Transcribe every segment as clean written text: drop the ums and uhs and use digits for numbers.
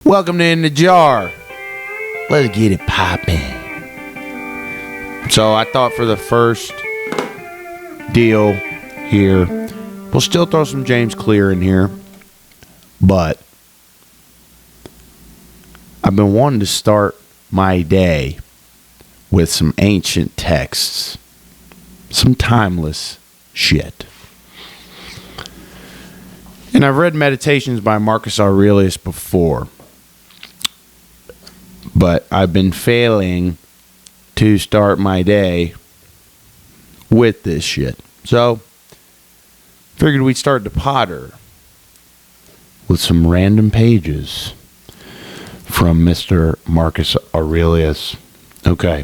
Welcome to In the Jar. Let's get it poppin'. So I thought for the first deal here, we'll still throw some James Clear in here, but I've been wanting to start my day with some ancient texts, some timeless shit. And I've read Meditations by Marcus Aurelius before, but I've been failing to start my day with this shit. So, figured we'd start the Potter with some random pages from Mr. Marcus Aurelius. Okay.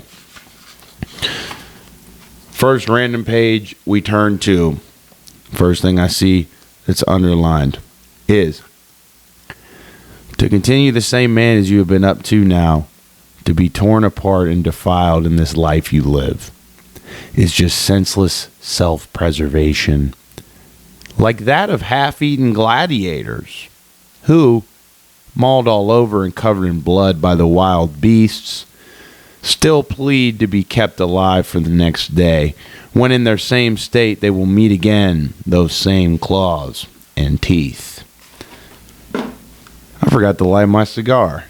First random page we turn to, first thing I see that's underlined is, to continue the same man as you have been up to now, to be torn apart and defiled in this life you live, is just senseless self-preservation, like that of half-eaten gladiators, who, mauled all over and covered in blood by the wild beasts, still plead to be kept alive for the next day, when in their same state they will meet again those same claws and teeth. I forgot to light my cigar.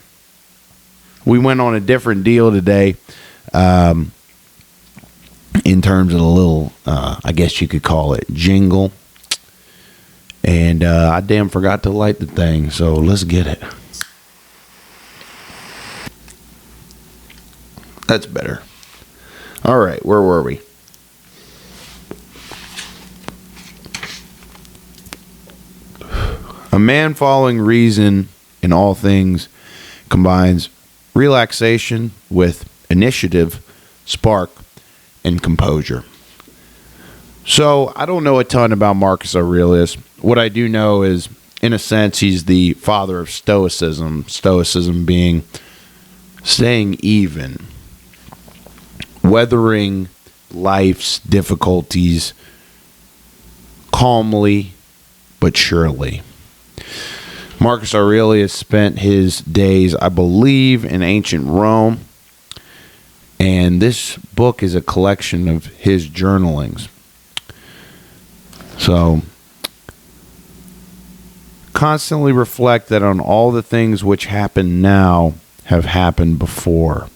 We went on a different deal today, in terms of the little, I guess you could call it, jingle. And I damn forgot to light the thing, so let's get it. That's better. All right, where were we? A man following reason in all things combines relaxation with initiative, spark, and composure. So, I don't know a ton about Marcus Aurelius. What I do know is, in a sense, he's the father of Stoicism. Stoicism being staying even, weathering life's difficulties calmly but surely. Marcus Aurelius spent his days, I believe, in ancient Rome, and this book is a collection of his journalings. So, constantly reflect that on all the things which happen now have happened before.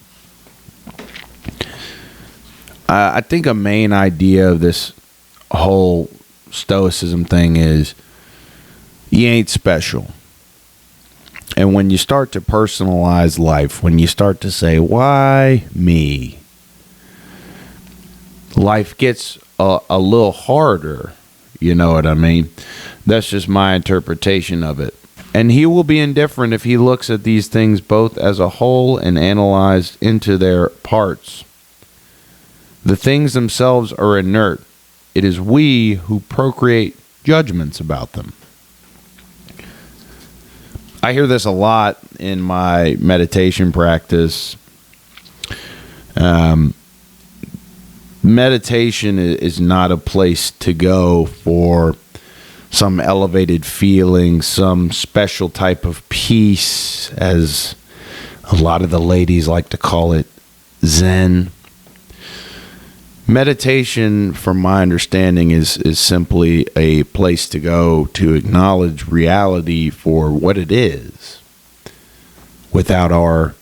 I think a main idea of this whole Stoicism thing is, you ain't special. And when you start to personalize life, when you start to say, why me? Life gets a little harder. You know what I mean? That's just my interpretation of it. And he will be indifferent if he looks at these things both as a whole and analyzed into their parts. The things themselves are inert. It is we who procreate judgments about them. I hear this a lot in my meditation practice. Meditation is not a place to go for some elevated feeling, some special type of peace, as a lot of the ladies like to call it, Zen. Meditation, from my understanding, is simply a place to go to acknowledge reality for what it is, without our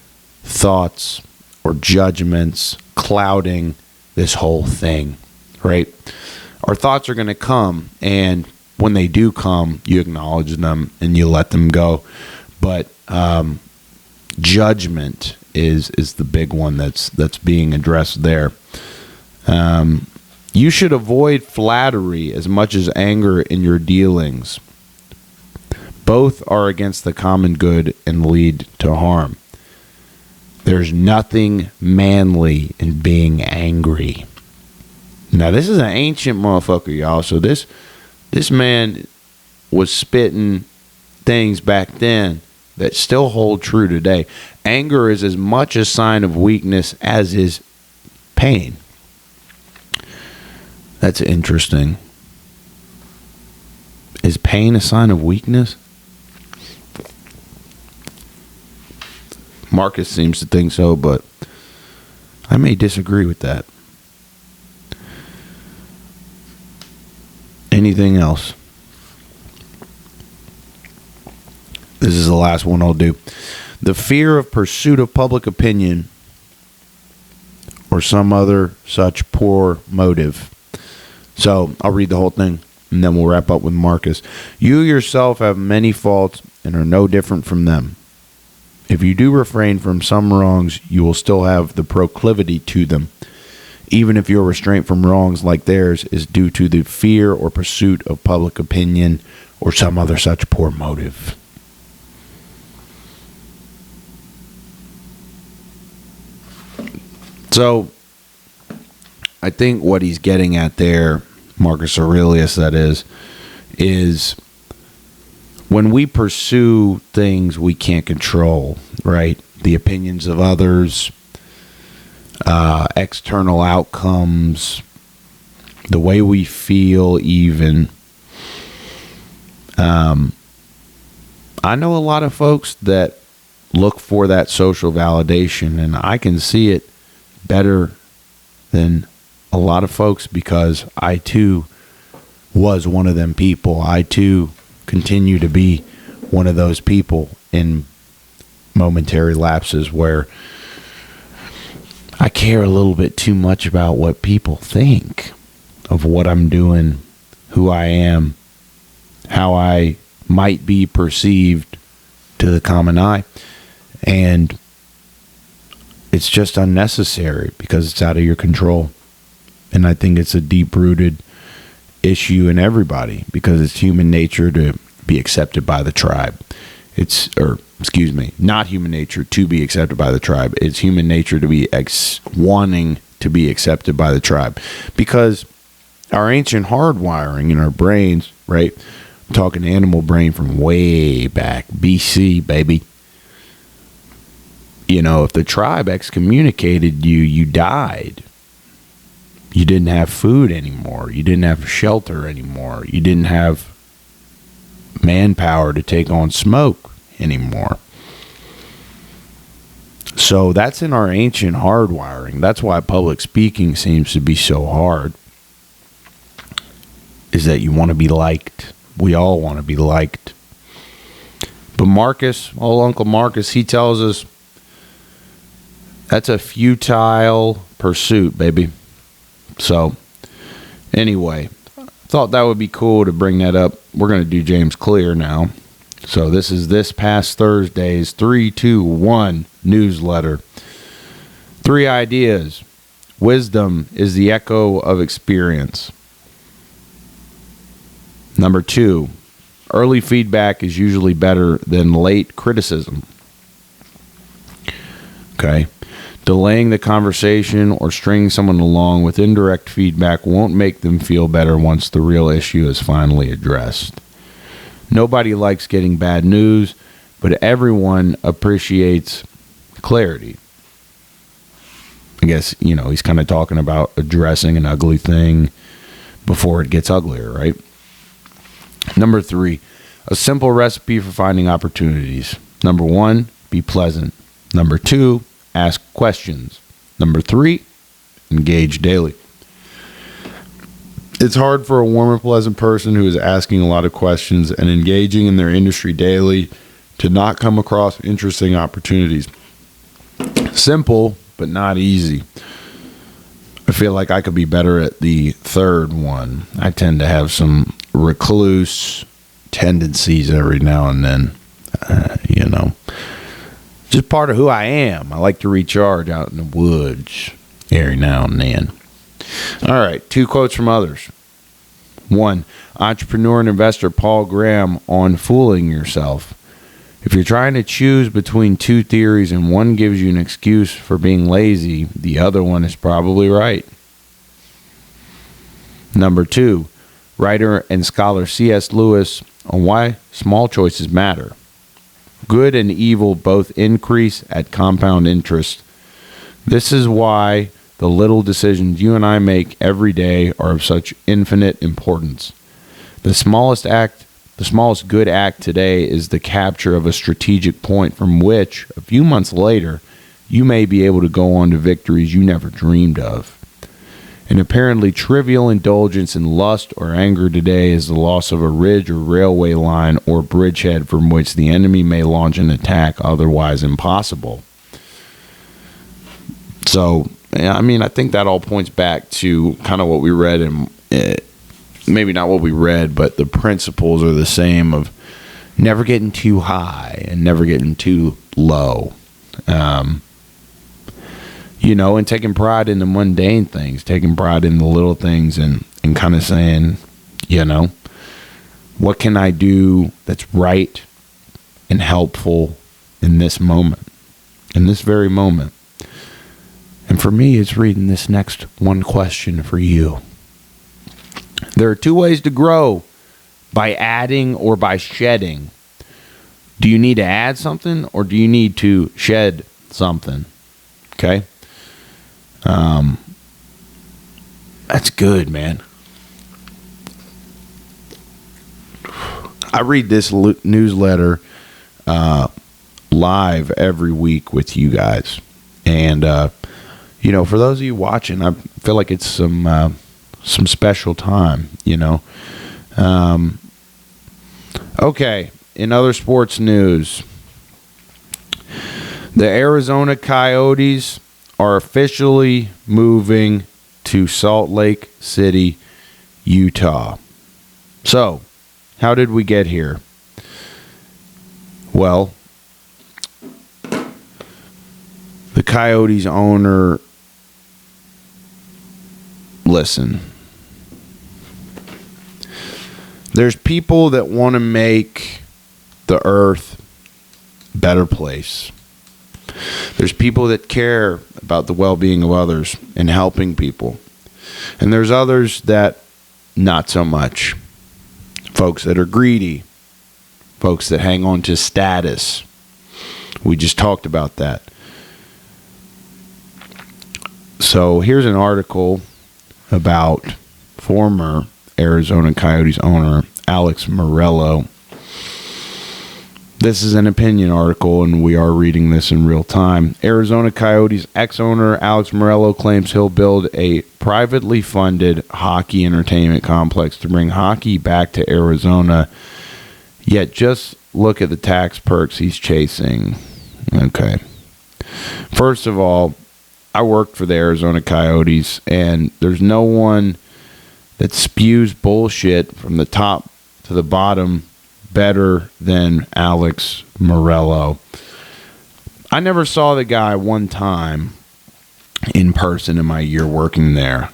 thoughts or judgments clouding this whole thing, right? Our thoughts are going to come, and when they do come, you acknowledge them and you let them go. But judgment is the big one that's being addressed there. You should avoid flattery as much as anger in your dealings. Both are against the common good and lead to harm. There's nothing manly in being angry. Now, this is an ancient motherfucker, y'all. So this man was spitting things back then that still hold true today. Anger is as much a sign of weakness as is pain. That's interesting. Is pain a sign of weakness? Marcus seems to think so, but I may disagree with that. Anything else? This is the last one I'll do. The fear of pursuit of public opinion or some other such poor motive. So I'll read the whole thing and then we'll wrap up with Marcus. You yourself have many faults and are no different from them. If you do refrain from some wrongs, you will still have the proclivity to them, even if your restraint from wrongs like theirs is due to the fear or pursuit of public opinion or some other such poor motive. So, I think what he's getting at there, Marcus Aurelius that is when we pursue things we can't control, right? The opinions of others, external outcomes, the way we feel even. I know a lot of folks that look for that social validation, and I can see it better than a lot of folks because I too was one of them people. I too continue to be one of those people in momentary lapses where I care a little bit too much about what people think of what I'm doing, who I am, how I might be perceived to the common eye. And it's just unnecessary because it's out of your control. And I think it's a deep-rooted issue in everybody because it's human nature to be accepted by the tribe. Not human nature to be accepted by the tribe. It's human nature to be wanting to be accepted by the tribe. Because our ancient hardwiring in our brains, right? I'm talking animal brain from way back, BC, baby. You know, if the tribe excommunicated you, you died. You didn't have food anymore. You didn't have shelter anymore. You didn't have manpower to take on smoke anymore. So that's in our ancient hardwiring. That's why public speaking seems to be so hard. Is that you want to be liked. We all want to be liked. But Marcus, old Uncle Marcus, he tells us that's a futile pursuit, baby. So, anyway, thought that would be cool to bring that up. We're going to do James Clear now. So, this is this past Thursday's 3-2-1 newsletter. 3 ideas. Wisdom is the echo of experience. Number 2, early feedback is usually better than late criticism. Okay. Delaying the conversation or stringing someone along with indirect feedback won't make them feel better once the real issue is finally addressed. Nobody likes getting bad news, but everyone appreciates clarity. I guess, he's kind of talking about addressing an ugly thing before it gets uglier, right? Number 3, a simple recipe for finding opportunities. Number 1, be pleasant. Number 2, ask questions. Number 3, engage daily. It's hard for a warm and pleasant person who is asking a lot of questions and engaging in their industry daily to not come across interesting opportunities. Simple, but not easy. I feel like I could be better at the third one. I tend to have some recluse tendencies every now and then, Just part of who I am. I like to recharge out in the woods every now and then. All right, 2 quotes from others. 1, entrepreneur and investor Paul Graham on fooling yourself. If you're trying to choose between 2 theories and one gives you an excuse for being lazy, the other one is probably right. Number 2, writer and scholar C.S. Lewis on why small choices matter. Good and evil both increase at compound interest. This is why the little decisions you and I make every day are of such infinite importance. The smallest act The smallest good act today is the capture of a strategic point from which, a few months later, you may be able to go on to victories you never dreamed of. An apparently trivial indulgence in lust or anger today is the loss of a ridge or railway line or bridgehead from which the enemy may launch an attack otherwise impossible. So, I mean, I think that all points back to kind of what we read in, maybe not what we read, but the principles are the same of never getting too high and never getting too low. And taking pride in the mundane things, taking pride in the little things, and kind of saying, what can I do that's right and helpful in this moment, in this very moment? And for me, it's reading this next one question for you. There are two ways to grow, by adding or by shedding. Do you need to add something or do you need to shed something? Okay? That's good, man. I read this newsletter live every week with you guys. And, for those of you watching, I feel like it's some special time, Okay, in other sports news, the Arizona Coyotes are officially moving to Salt Lake City, Utah. So, how did we get here? Well, the Coyotes owner, listen, there's people that want to make the earth a better place. There's people that care about the well-being of others and helping people. And there's others that not so much. Folks that are greedy. Folks that hang on to status. We just talked about that. So here's an article about former Arizona Coyotes owner Alex Morello. This is an opinion article, and we are reading this in real time. Arizona Coyotes ex-owner Alex Morello claims he'll build a privately funded hockey entertainment complex to bring hockey back to Arizona. Yet just look at the tax perks he's chasing. Okay. First of all, I worked for the Arizona Coyotes, and there's no one that spews bullshit from the top to the bottom better than Alex Morello. I never saw the guy one time in person in my year working there.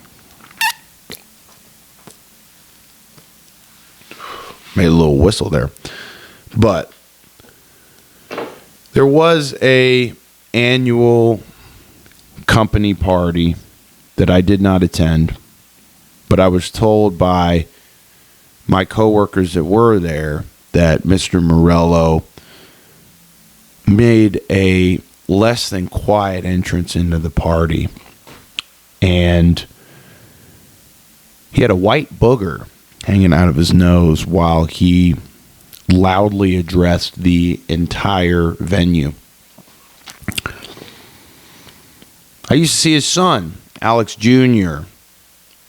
Made a little whistle there. But there was a annual company party that I did not attend, but I was told by my coworkers that were there that Mr. Morello made a less than quiet entrance into the party. And he had a white booger hanging out of his nose while he loudly addressed the entire venue. I used to see his son, Alex Jr.,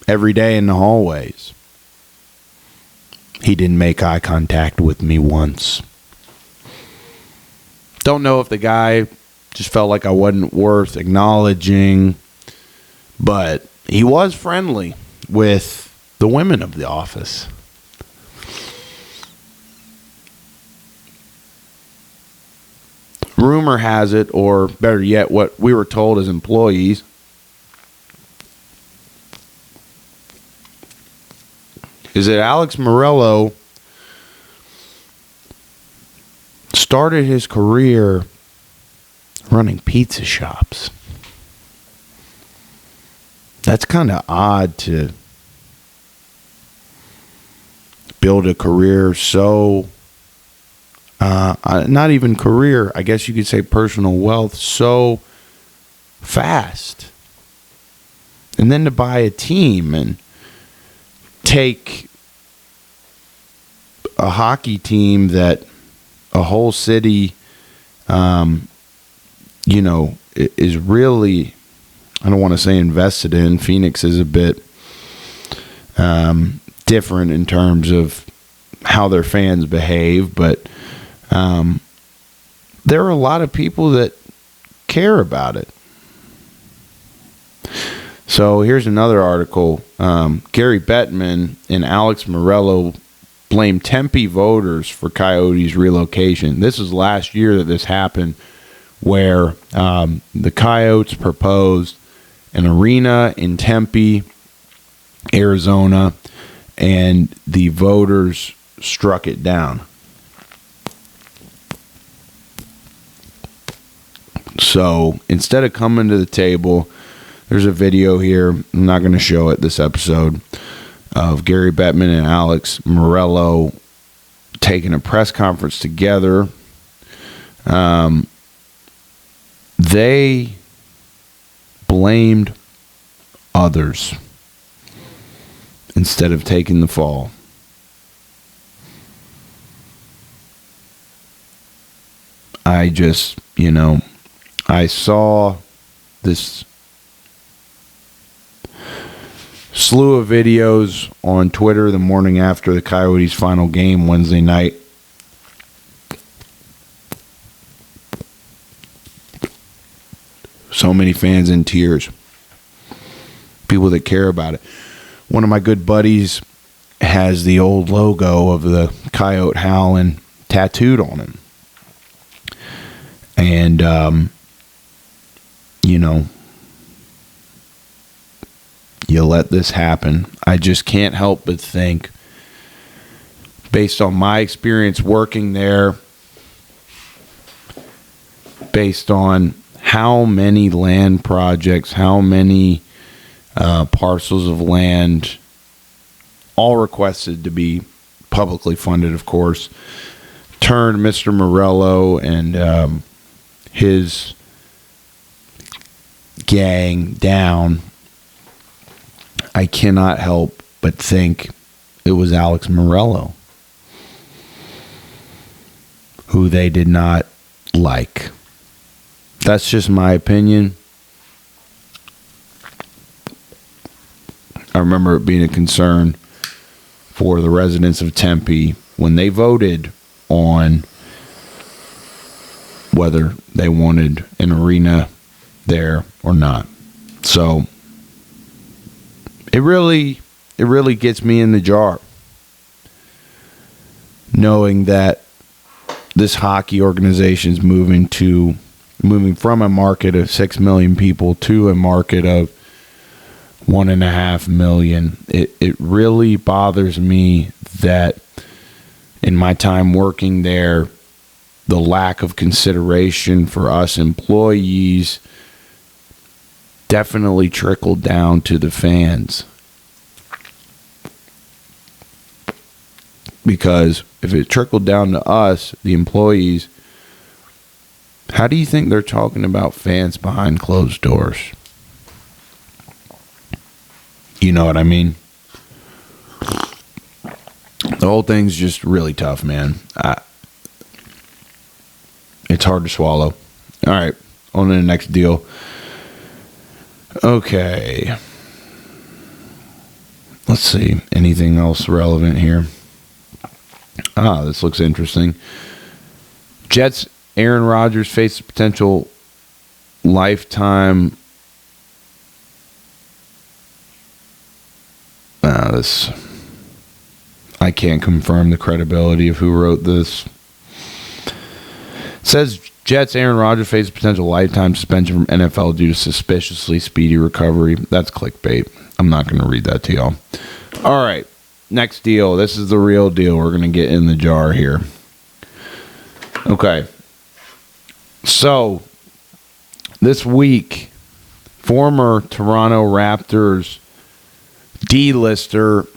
every day in the hallways. He didn't make eye contact with me once. Don't know if the guy just felt like I wasn't worth acknowledging, but he was friendly with the women of the office. Rumor has it, or better yet, what we were told as employees, is that Alex Morello started his career running pizza shops. That's kind of odd to build a career so, not even career, I guess you could say personal wealth, so fast. And then to buy a team and take a hockey team that a whole city, is really, I don't want to say invested in. Phoenix is a bit different in terms of how their fans behave, but there are a lot of people that care about it. So here's another article. Gary Bettman and Alex Morello blame Tempe voters for Coyotes relocation. This was last year that this happened, where the Coyotes proposed an arena in Tempe, Arizona, and the voters struck it down. So instead of coming to the table, there's a video here. I'm not going to show it this episode, of Gary Bettman and Alex Morello taking a press conference together. They blamed others instead of taking the fall. I just, I saw this slew of videos on Twitter the morning after the Coyotes' final game Wednesday night. So many fans in tears. People that care about it. One of my good buddies has the old logo of the Coyote howling tattooed on him. And, you let this happen. I just can't help but think, based on my experience working there, based on how many land projects, how many parcels of land, all requested to be publicly funded, of course, turned Mr. Morello and his gang down. I cannot help but think it was Alex Morello who they did not like. That's just my opinion. I remember it being a concern for the residents of Tempe when they voted on whether they wanted an arena there or not. So it really gets me in the jar, knowing that this hockey organization is moving from a market of 6 million people to a market of 1.5 million. It really bothers me that in my time working there, the lack of consideration for us employees definitely trickled down to the fans. Because if it trickled down to us, the employees, how do you think they're talking about fans behind closed doors? You know what I mean? The whole thing's just really tough, man. It's hard to swallow. All right, on to the next deal. Okay. Let's see. Anything else relevant here? This looks interesting. Jets Aaron Rodgers faces potential lifetime. I can't confirm the credibility of who wrote this. It says Jets Aaron Rodgers faces potential lifetime suspension from NFL due to suspiciously speedy recovery. That's clickbait. I'm not going to read that to y'all. All right. Next deal. This is the real deal. We're going to get in the jar here. Okay. So, this week, former Toronto Raptors D-lister,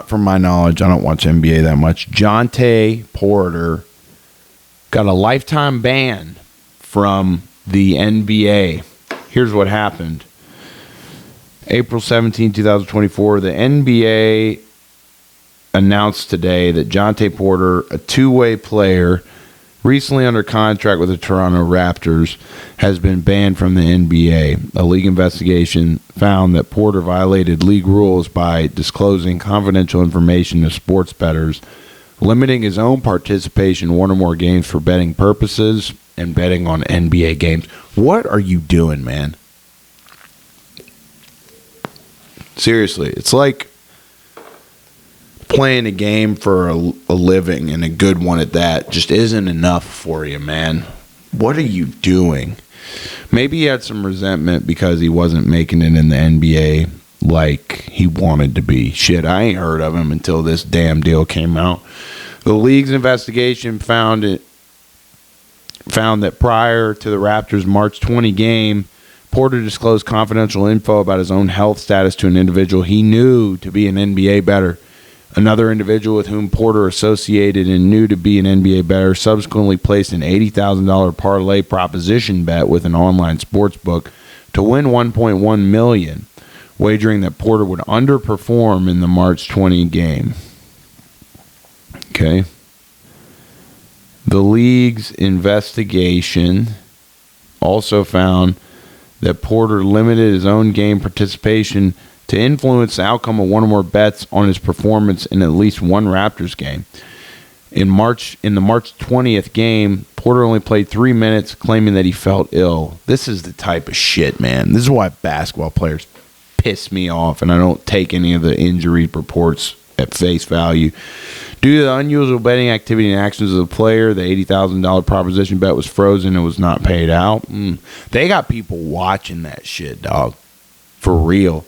from my knowledge, I don't watch NBA that much, Jontay Porter got a lifetime ban from the NBA. Here's what happened. April 17, 2024, the NBA announced today that Jontay Porter, a two-way player, recently under contract with the Toronto Raptors, has been banned from the NBA. A league investigation found that Porter violated league rules by disclosing confidential information to sports bettors, limiting his own participation in one or more games for betting purposes, and betting on NBA games. What are you doing, man? Seriously, it's like playing a game for a living, and a good one at that, just isn't enough for you, man. What are you doing? Maybe he had some resentment because he wasn't making it in the NBA like he wanted to be. Shit, I ain't heard of him until this damn deal came out. The league's investigation found that prior to the Raptors' March 20 game, Porter disclosed confidential info about his own health status to an individual he knew to be an NBA bettor. Another individual with whom Porter associated and knew to be an NBA bettor subsequently placed an $80,000 parlay proposition bet with an online sportsbook to win $1.1 million, wagering that Porter would underperform in the March 20 game. Okay. The league's investigation also found that Porter limited his own game participation to influence the outcome of one or more bets on his performance in at least one Raptors game. In the March 20th game, Porter only played 3 minutes, claiming that he felt ill. This is the type of shit, man. This is why basketball players piss me off, and I don't take any of the injury reports at face value. Due to the unusual betting activity and actions of the player, the $80,000 proposition bet was frozen and was not paid out. They got people watching that shit, dog. For real.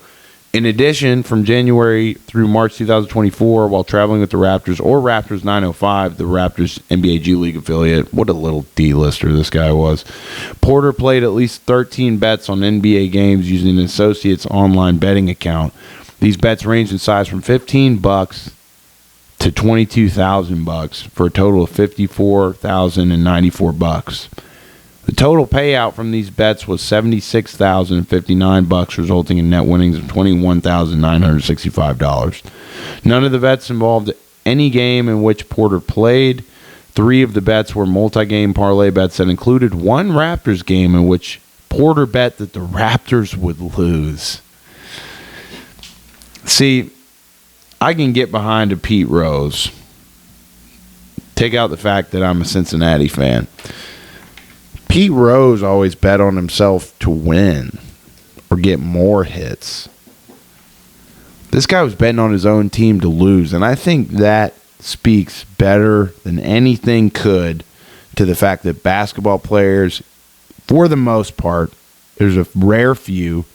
In addition, from January through March 2024, while traveling with the Raptors or Raptors 905, the Raptors NBA G League affiliate, what a little D-lister this guy was, Porter played at least 13 bets on NBA games using an associate's online betting account. These bets range in size from $15 to $22,000 for a total of $54,094. The total payout from these bets was $76,059, resulting in net winnings of $21,965. None of the bets involved any game in which Porter played. 3 of the bets were multi-game parlay bets that included one Raptors game in which Porter bet that the Raptors would lose. See, I can get behind a Pete Rose. Take out the fact that I'm a Cincinnati fan. Pete Rose always bet on himself to win or get more hits. This guy was betting on his own team to lose, and I think that speaks better than anything could to the fact that basketball players, for the most part, there's a rare few,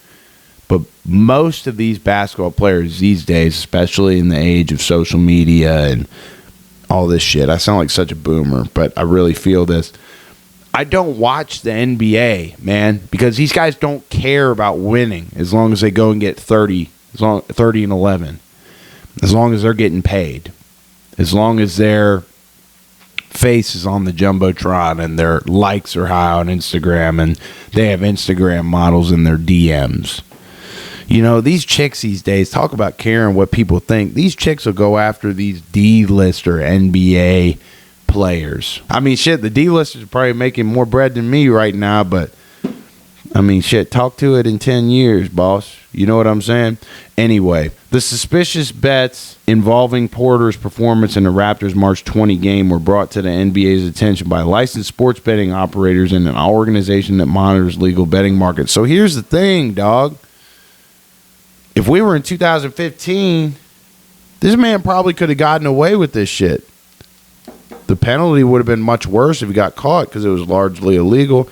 but most of these basketball players these days, especially in the age of social media and all this shit, I sound like such a boomer, but I really feel this. I don't watch the NBA, man, because these guys don't care about winning as long as they go and get 30 and 11, as long as they're getting paid, as long as their face is on the Jumbotron and their likes are high on Instagram and they have Instagram models in their DMs. You know, these chicks these days, talk about caring what people think. These chicks will go after these D-lister NBA players. I mean, shit, the D-listers are probably making more bread than me right now, but, I mean, shit, talk to it in 10 years, boss. You know what I'm saying? Anyway, the suspicious bets involving Porter's performance in the Raptors' March 20 game were brought to the NBA's attention by licensed sports betting operators and an organization that monitors legal betting markets. So here's the thing, dog. If we were in 2015, this man probably could have gotten away with this shit. The penalty would have been much worse if he got caught because it was largely illegal.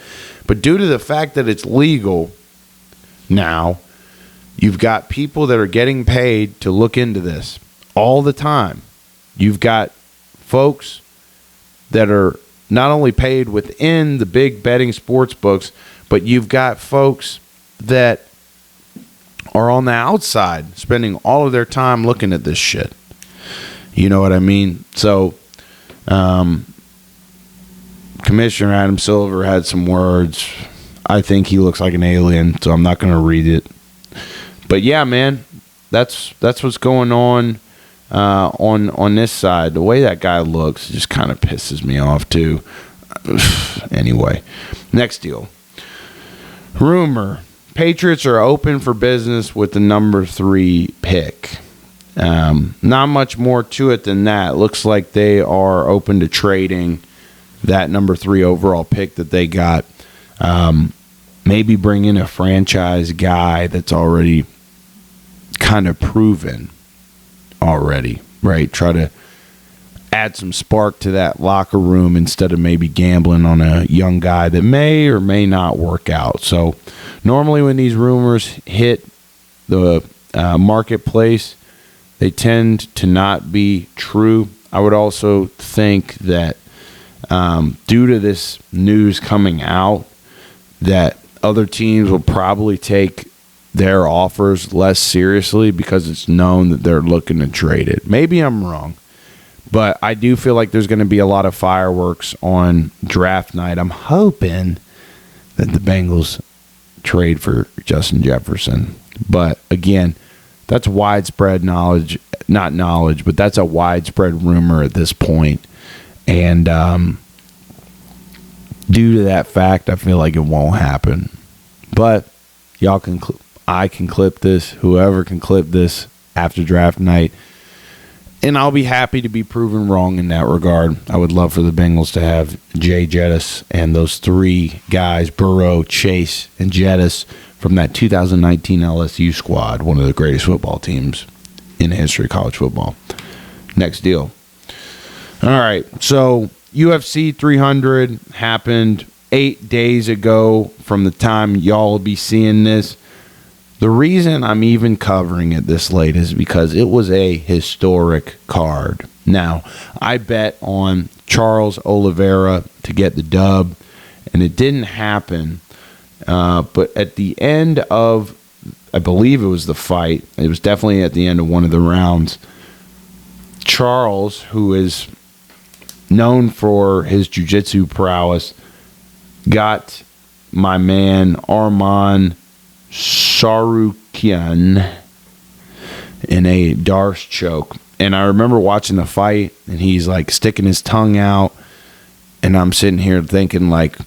But due to the fact that it's legal now, you've got people that are getting paid to look into this all the time. You've got folks that are not only paid within the big betting sports books, but you've got folks that are on the outside spending all of their time looking at this shit. You know what I mean? So, Commissioner Adam Silver had some words. I think he looks like an alien, so I'm not going to read it. But yeah, man, that's what's going on. on this side, the way that guy looks just kind of pisses me off too. Anyway, next deal. Rumor: Patriots are open for business with the number 3 pick. Not much more to it than that. Looks like they are open to trading that number 3 overall pick that they got. Maybe bring in a franchise guy that's already kind of proven already, right? Try to add some spark to that locker room instead of maybe gambling on a young guy that may or may not work out. So normally when these rumors hit the marketplace, they tend to not be true. I would also think that due to this news coming out, that other teams will probably take their offers less seriously because it's known that they're looking to trade it. Maybe I'm wrong, but I do feel like there's going to be a lot of fireworks on draft night. I'm hoping that the Bengals trade for Justin Jefferson. But again, that's widespread knowledge, not knowledge, but that's a widespread rumor at this point. And due to that fact, I feel like it won't happen. But y'all can, I can clip this, whoever can clip this after draft night, and I'll be happy to be proven wrong in that regard. I would love for the Bengals to have Jay Jettis and those 3 guys, Burrow, Chase, and Jettis, from that 2019 LSU squad, one of the greatest football teams in the history of college football. Next deal. All right, so UFC 300 happened 8 days ago from the time y'all will be seeing this. The reason I'm even covering it this late is because it was a historic card. Now, I bet on Charles Oliveira to get the dub, and it didn't happen. But at the end of, I believe it was the fight, it was definitely at the end of one of the rounds, Charles, who is known for his jiu-jitsu prowess, got my man Arman Sarukian in a Darce choke. And I remember watching the fight, and he's like sticking his tongue out, and I'm sitting here thinking, like,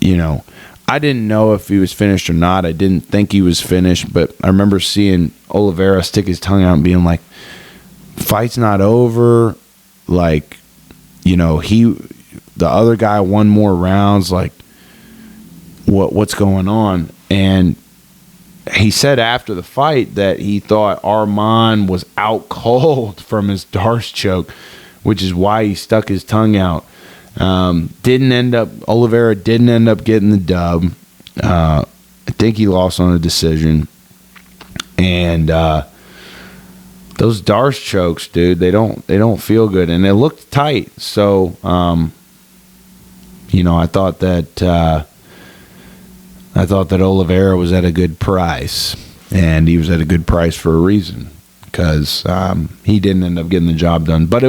you know, I didn't know if he was finished or not. I didn't think he was finished, but I remember seeing Oliveira stick his tongue out and being like, fight's not over. Like, you know, the other guy won more rounds. Like, what's going on? And he said after the fight that he thought Arman was out cold from his Darce choke, which is why he stuck his tongue out. Oliveira didn't end up getting the dub. I think he lost on a decision. And those Darce chokes, dude, they don't feel good, and they looked tight. So, you know, I thought that Oliveira was at a good price, and he was at a good price for a reason, because he didn't end up getting the job done. But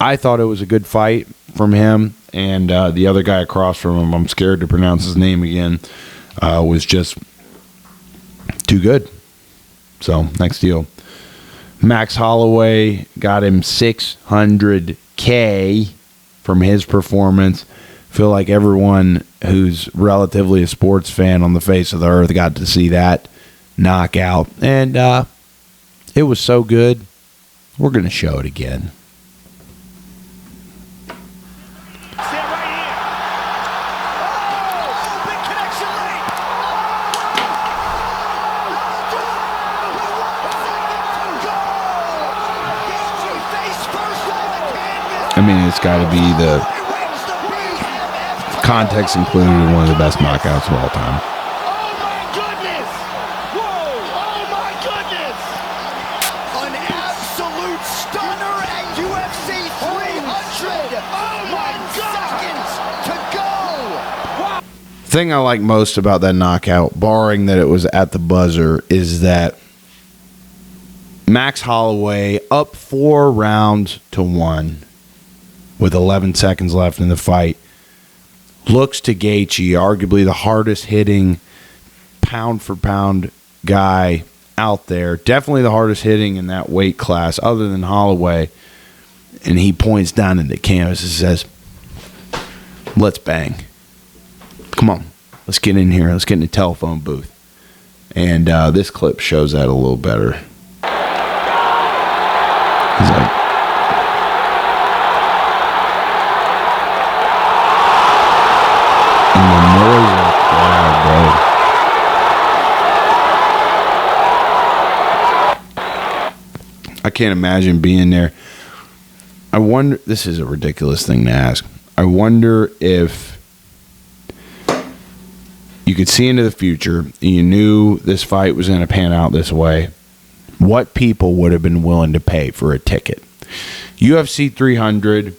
I thought it was a good fight from him, and the other guy across from him, I'm scared to pronounce his name again, was just too good. So, next deal. Max Holloway got him $600K from his performance. Feel like everyone who's relatively a sports fan on the face of the earth got to see that knockout. And it was so good, we're going to show it again. I mean, it's got to be the context included, one of the best knockouts of all time. Oh my goodness! Whoa! Oh my goodness! An absolute stunner at UFC 300. Oh my God! 1 second to go. Wow. The thing I like most about that knockout, barring that it was at the buzzer, is that Max Holloway up 4-1 with 11 seconds left in the fight, looks to Gaethje, arguably the hardest hitting pound for pound guy out there. Definitely the hardest hitting in that weight class, other than Holloway. And he points down in the canvas and says, "Let's bang. Come on, let's get in here. Let's get in the telephone booth." And this clip shows that a little better. He's like, and the noise of the crowd, bro. I can't imagine being there. I wonder, this is a ridiculous thing to ask. I wonder if you could see into the future and you knew this fight was going to pan out this way, what people would have been willing to pay for a ticket. UFC 300,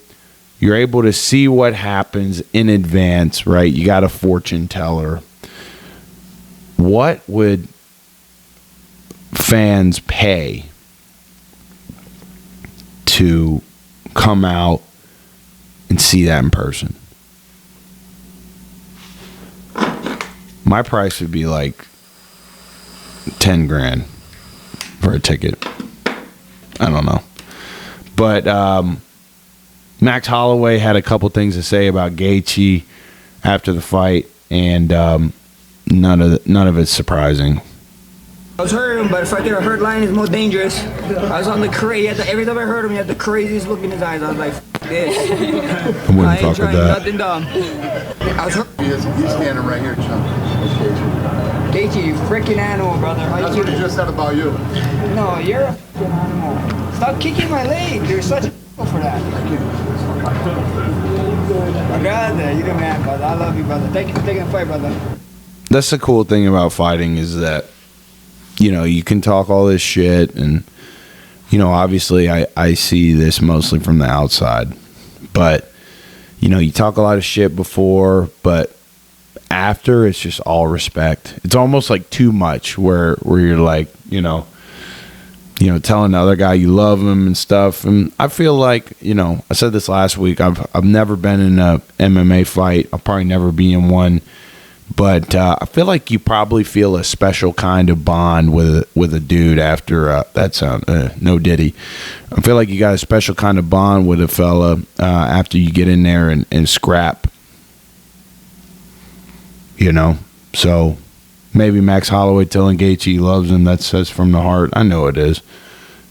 you're able to see what happens in advance, right? You got a fortune teller. What would fans pay to come out and see that in person? My price would be like 10 grand for a ticket. I don't know. But Max Holloway had a couple things to say about Gaethje after the fight, and none of it's surprising. I was hurting, but if I get a hurt line, it's more dangerous. I was on the crazy. Every time I heard him, he had the craziest look in his eyes. I was like, "F this." I wouldn't fuck with that. Nothing dumb. I was hurt. He's standing right here, Chum. Gaethje, you freaking animal, brother. That's what he just said about you. No, you're a freaking animal. Stop kicking my leg. You're such a for that. My brother, you're the man, brother. I love you, brother. Thank you for taking the fight, brother. That's the cool thing about fighting is that, you know, you can talk all this shit, and, you know, obviously I see this mostly from the outside, but, you know, you talk a lot of shit before, but after, it's just all respect. It's almost like too much where you're like, you know, telling the other guy you love him and stuff. And I feel like, you know, I said this last week, I've never been in a MMA fight. I'll probably never be in one. But I feel like you probably feel a special kind of bond with a dude after that sound no diddy. I feel like you got a special kind of bond with a fella after you get in there and scrap. You know, so maybe Max Holloway telling Gaethje he loves him. That says from the heart. I know it is.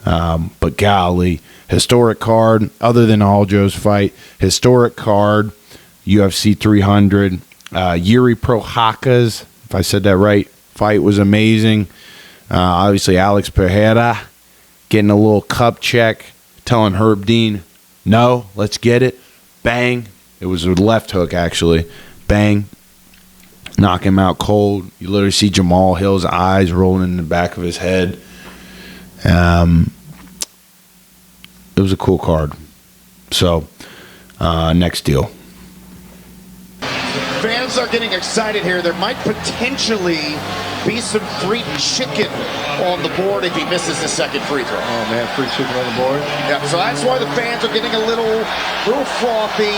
But golly, historic card. Other than Aljo's fight, historic card. UFC 300. Yuri Prochazka's, if I said that right, fight was amazing. Obviously, Alex Pereira getting a little cup check, telling Herb Dean, no, let's get it. Bang. It was a left hook, actually. Bang. Knock him out cold. You literally see Jamal Hill's eyes rolling in the back of his head. It was a cool card. So, next deal. Fans are getting excited here. There might potentially be some free chicken on the board if he misses the second free throw. Oh man, free chicken on the board. Yeah, so that's why the fans are getting a little frothy.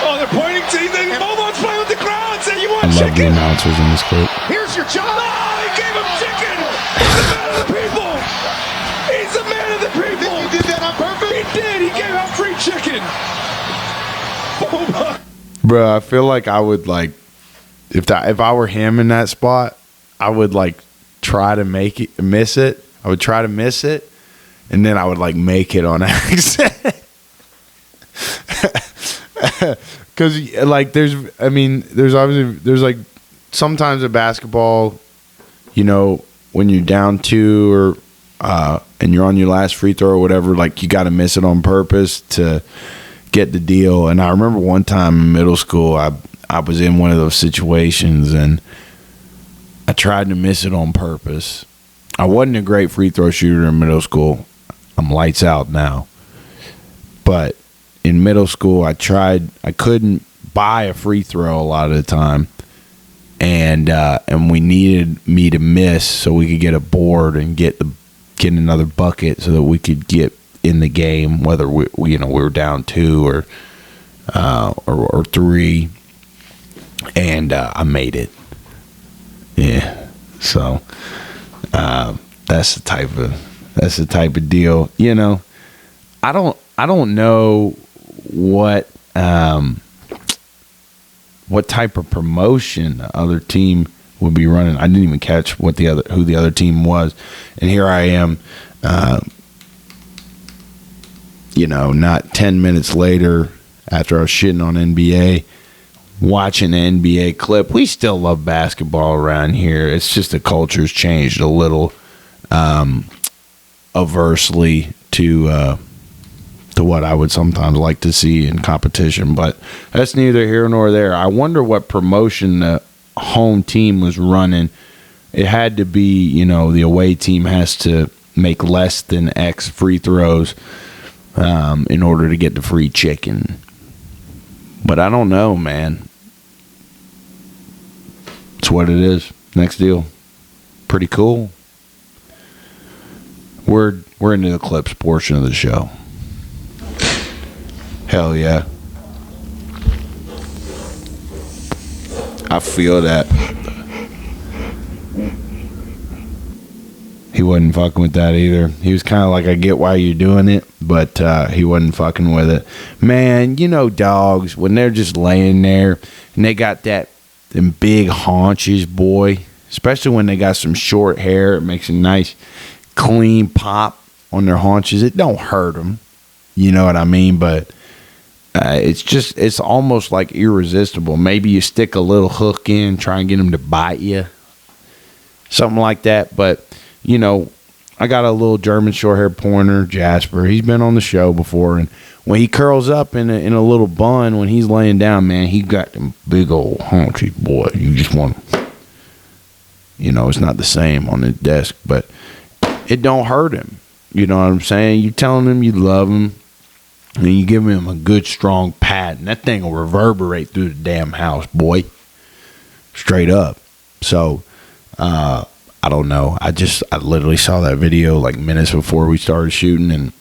Oh, they're pointing to the Momo's playing with the crowd. Say you want I love the chicken? announcers in this clip. Here's your job. No, he gave him chicken. He's the man of the people. He's the man of the people. You did that on purpose? He did. He gave out free chicken. Oh, Bro, I feel like I would like if I were him in that spot, I would like try to miss it. I would try to miss it, and then I would like make it on accident. Because like there's like sometimes in basketball, you know, when you're down 2 or and you're on your last free throw or whatever, like you got to miss it on purpose to get the deal. And I remember one time in middle school, I was in one of those situations and I tried to miss it on purpose. I wasn't a great free throw shooter in middle school. I'm lights out now. But in middle school, I couldn't buy a free throw a lot of the time. And we needed me to miss so we could get a board and get another bucket so that we could get in the game, whether we were down 2 or 3, and I made it. Yeah, so That's the type of deal. You know, I don't know what type of promotion the other team would be running. I didn't even catch who the other team was, and here I am. You know, not 10 minutes later, after I was shitting on NBA, watching the NBA clip. We still love basketball around here. It's just the culture's changed a little, aversely to what I would sometimes like to see in competition. But that's neither here nor there. I wonder what promotion the home team was running. It had to be, you know, the away team has to make less than X free throws in order to get the free chicken. But I don't know, man. It's what it is. Next deal. Pretty cool. We're into the Clipz portion of the show. Hell yeah. I feel that. He wasn't fucking with that either. He was kind of like, I get why you're doing it, but he wasn't fucking with it. Man, you know dogs, when they're just laying there and they got them big haunches, boy, especially when they got some short hair, it makes a nice clean pop on their haunches. It don't hurt them, you know what I mean? But it's almost like irresistible. Maybe you stick a little hook in, try and get them to bite you, something like that. But you know, I got a little German short-haired pointer, Jasper. He's been on the show before, and when he curls up in a little bun when he's laying down, man, he got them big old haunches, boy. You just want, you know, it's not the same on the desk, but it don't hurt him. You know what I'm saying? You telling him you love him, and you give him a good, strong pat, and that thing will reverberate through the damn house, boy. Straight up. So, I don't know. I literally saw that video like minutes before we started shooting,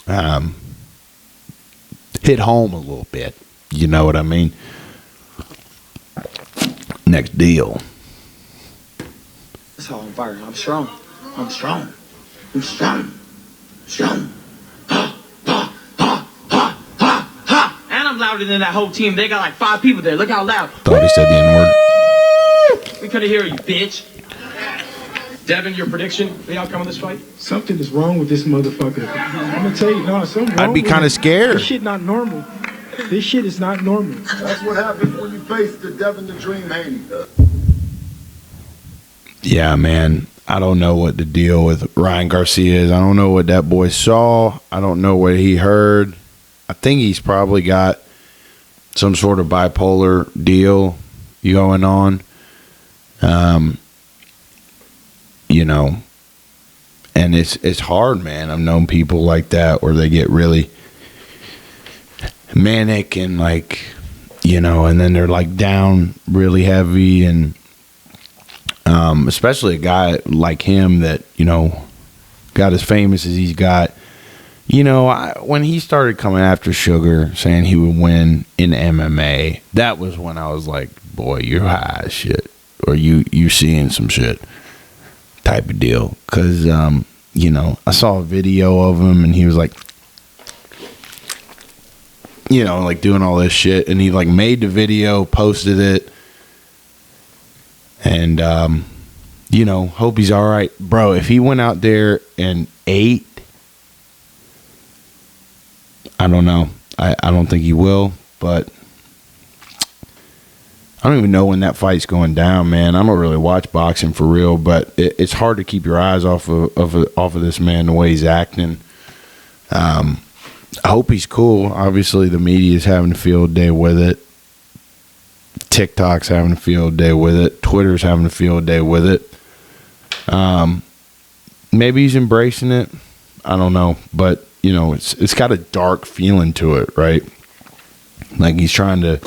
and hit home a little bit. You know what I mean? Next deal. That's how I'm fired. I'm strong. I'm strong. I'm strong. Strong. And I'm louder than that whole team. They got like 5 people there. Look how loud. Thought he said the N-word. We couldn't hear you, bitch. Devin, your prediction for the outcome of this fight? Something is wrong with this motherfucker. I'm gonna tell you, no, something wrong. I'd be kind of scared. This shit not normal. This shit is not normal. That's what happens when you face the Devin the Dream Haney. Yeah, man. I don't know what the deal with Ryan Garcia is. I don't know what that boy saw. I don't know what he heard. I think he's probably got some sort of bipolar deal going on. You know, and it's hard, man. I've known people like that where they get really manic and like, you know, and then they're like down really heavy, and especially a guy like him that, you know, got as famous as he's got. You know, when he started coming after Sugar, saying he would win in MMA, that was when I was like, boy, you're high as shit, or you seeing some shit type of deal. Because, you know, I saw a video of him, and he was like, you know, like doing all this shit, and he like made the video, posted it, and, you know, hope he's all right. Bro, if he went out there and ate, I don't know. I don't think he will, but I don't even know when that fight's going down, man. I don't really watch boxing for real, but it's hard to keep your eyes off of this man the way he's acting. I hope he's cool. Obviously, the media's having a field day with it. TikTok's having a field day with it. Twitter's having a field day with it. Maybe he's embracing it. I don't know, but you know, it's got a dark feeling to it, right? Like he's trying to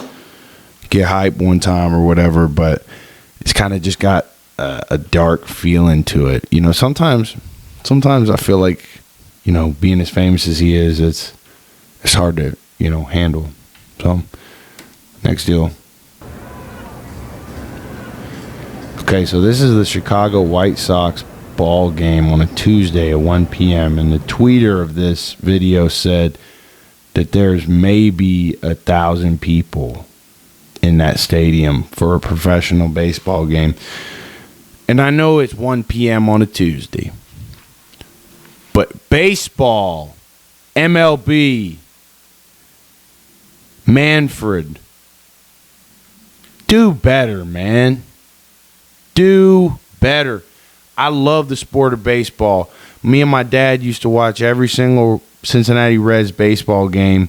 get hype one time or whatever, but it's kind of just got a dark feeling to it. You know, sometimes I feel like, you know, being as famous as he is, it's hard to, you know, handle. So, next deal. Okay, so this is the Chicago White Sox ball game on a Tuesday at 1 p.m. and the tweeter of this video said that there's maybe 1,000 people in that stadium for a professional baseball game. And I know it's 1 p.m. on a Tuesday. But baseball, MLB, Manfred, do better, man. Do better. I love the sport of baseball. Me and my dad used to watch every single Cincinnati Reds baseball game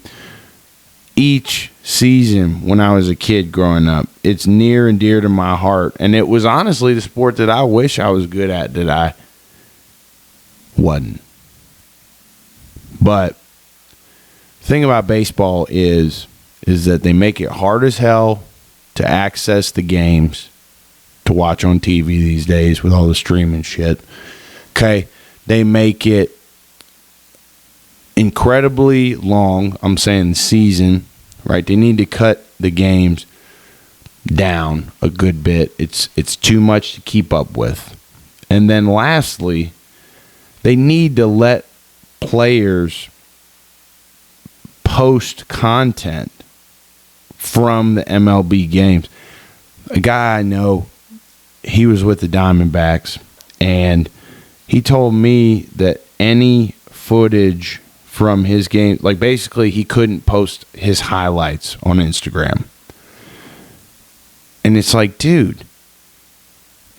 each season when I was a kid growing up. It's near and dear to my heart. And it was honestly the sport that I wish I was good at that I wasn't. But the thing about baseball is that they make it hard as hell to access the games to watch on TV these days with all the streaming shit. Okay, they make it incredibly long. I'm saying season, right? They need to cut the games down a good bit. It's too much to keep up with. And then lastly, they need to let players post content from the MLB games. A guy I know, he was with the Diamondbacks, and he told me that any footage from his game, like basically he couldn't post his highlights on Instagram. And it's like, dude,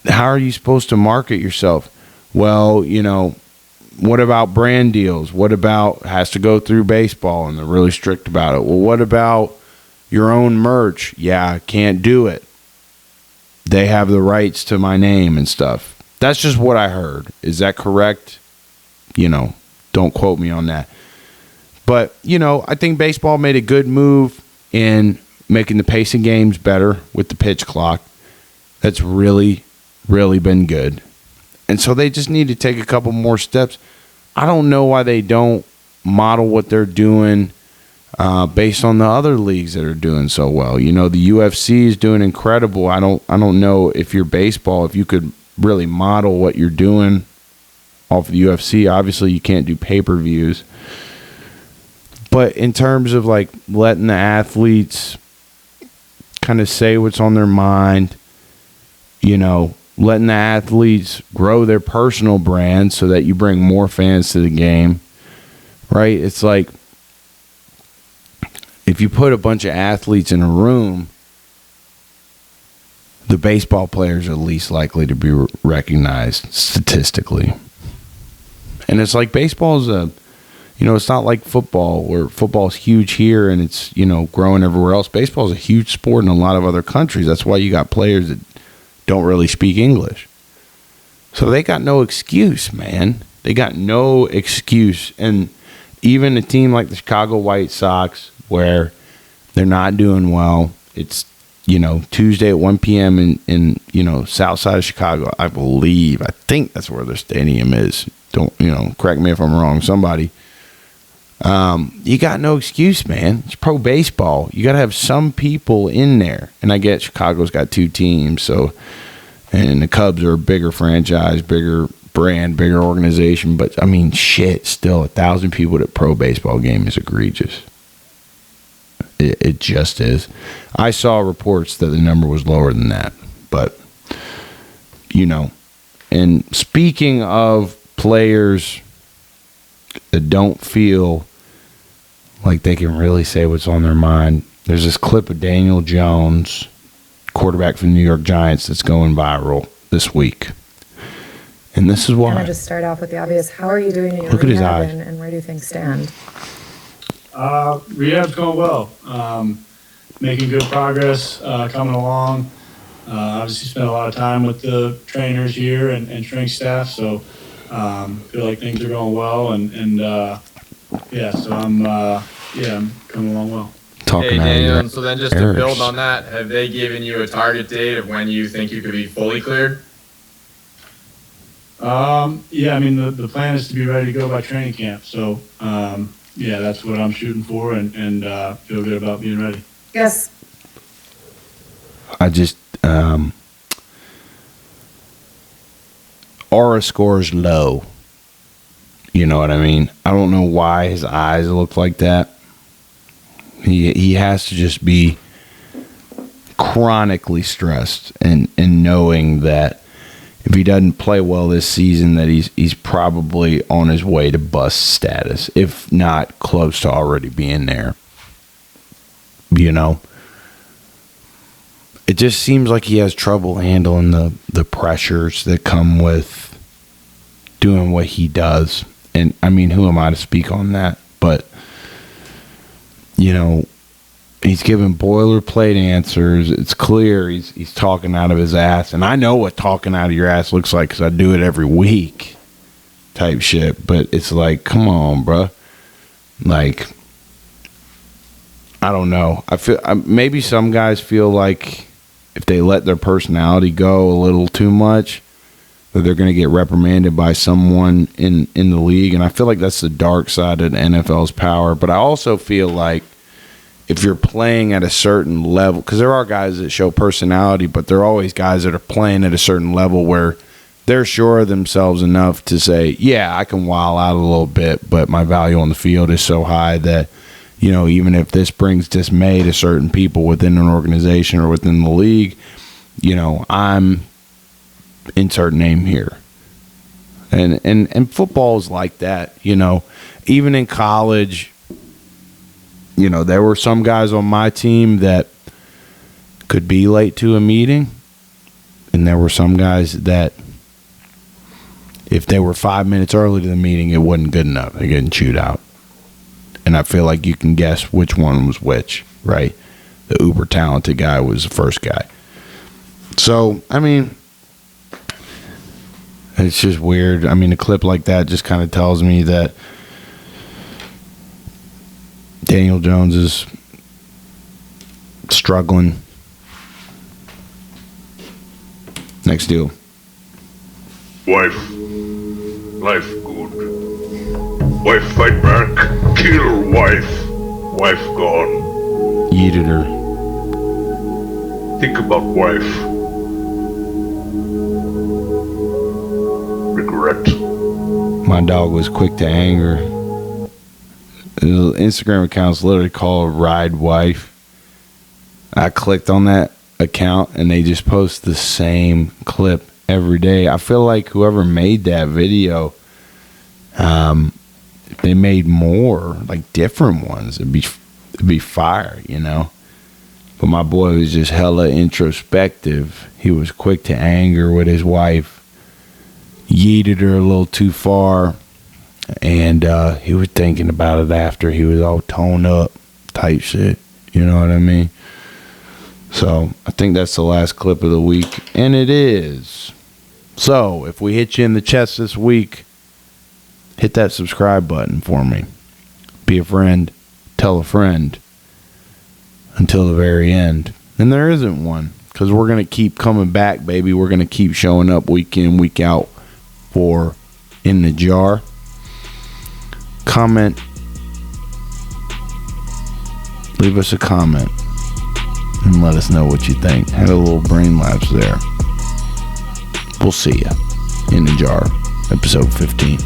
how are you supposed to market yourself? Well, you know, what about brand deals? What about has to go through baseball and they're really strict about it? Well, what about your own merch? Yeah, can't do it. They have the rights to my name and stuff. That's just what I heard. Is that correct? You know, don't quote me on that. But, you know, I think baseball made a good move in making the pacing games better with the pitch clock. That's really, really been good. And so they just need to take a couple more steps. I don't know why they don't model what they're doing based on the other leagues that are doing so well. You know, the UFC is doing incredible. I don't know if you're baseball, if you could really model what you're doing off of the UFC. Obviously, you can't do pay-per-views. But in terms of, like, letting the athletes kind of say what's on their mind, you know, letting the athletes grow their personal brand so that you bring more fans to the game, right? It's like if you put a bunch of athletes in a room, the baseball players are least likely to be recognized statistically. And it's like baseball's it's not like football where football's huge here and it's, you know, growing everywhere else. Baseball is a huge sport in a lot of other countries. That's why you got players that don't really speak English. So they got no excuse, man. They got no excuse. And even a team like the Chicago White Sox, where they're not doing well, it's, you know, Tuesday at 1 p.m. in you know, south side of Chicago, I think that's where their stadium is. Don't, you know, correct me if I'm wrong, somebody. You got no excuse, man. It's pro baseball. You got to have some people in there. And I get Chicago's got two teams, so, and the Cubs are a bigger franchise, bigger brand, bigger organization. But, I mean, shit, still 1,000 people at a pro baseball game is egregious. It just is. I saw reports that the number was lower than that. But, you know, and speaking of players that don't feel like they can really say what's on their mind, there's this clip of Daniel Jones, quarterback for the New York Giants, that's going viral this week. And this is why. Can I just start off with the obvious? How are you doing in your Look at his rehab, eyes. and where do things stand? Rehab's going well. Making good progress, coming along. Obviously spent a lot of time with the trainers here and strength staff, so feel like things are going well, so I'm coming along well. Talking Hey, Daniel, out of so then just to build on that, have they given you a target date of when you think you could be fully cleared? I mean, the plan is to be ready to go by training camp, so that's what I'm shooting for, and feel good about being ready. Yes. I just aura score is low. You know what I mean? I don't know why his eyes look like that. He has to just be chronically stressed and knowing that if he doesn't play well this season, that he's probably on his way to bust status, if not close to already being there. You know? It just seems like he has trouble handling the pressures that come with doing what he does. And, I mean, who am I to speak on that? But, you know, he's giving boilerplate answers. It's clear he's talking out of his ass. And I know what talking out of your ass looks like because I do it every week type shit. But it's like, come on, bro. Like, I don't know. I feel maybe some guys feel like if they let their personality go a little too much, that they're going to get reprimanded by someone in the league. And I feel like that's the dark side of the NFL's power. But I also feel like if you're playing at a certain level, because there are guys that show personality, but there are always guys that are playing at a certain level where they're sure of themselves enough to say, yeah, I can wild out a little bit, but my value on the field is so high that, you know, even if this brings dismay to certain people within an organization or within the league, you know, I'm insert name here. And football is like that, you know. Even in college, you know, there were some guys on my team that could be late to a meeting, and there were some guys that if they were 5 minutes early to the meeting, it wasn't good enough. They're getting chewed out. And I feel like you can guess which one was which, right? The uber talented guy was the first guy. So, I mean, it's just weird. I mean, a clip like that just kind of tells me that Daniel Jones is struggling. Next deal. Wife. Life good. Wife fight back. Kill wife. Wife gone. Yeeted her. Think about wife. Regret. My dog was quick to anger. The Instagram account's literally called Ride Wife. I clicked on that account and they just post the same clip every day. I feel like whoever made that video, if they made more, like different ones, it'd be fire, you know. But my boy was just hella introspective. He was quick to anger with his wife. Yeeted her a little too far, and he was thinking about it after. He was all toned up type shit, you know what I mean? So I think that's the last clip of the week, and it is. So if we hit you in the chest this week, hit that subscribe button for me. Be a friend, tell a friend until the very end. And there isn't one, because we're going to keep coming back, baby. We're going to keep showing up week in, week out for In the Jar. Comment. Leave us a comment and let us know what you think. Had a little brain lapse there. We'll see ya. In the Jar, episode 15.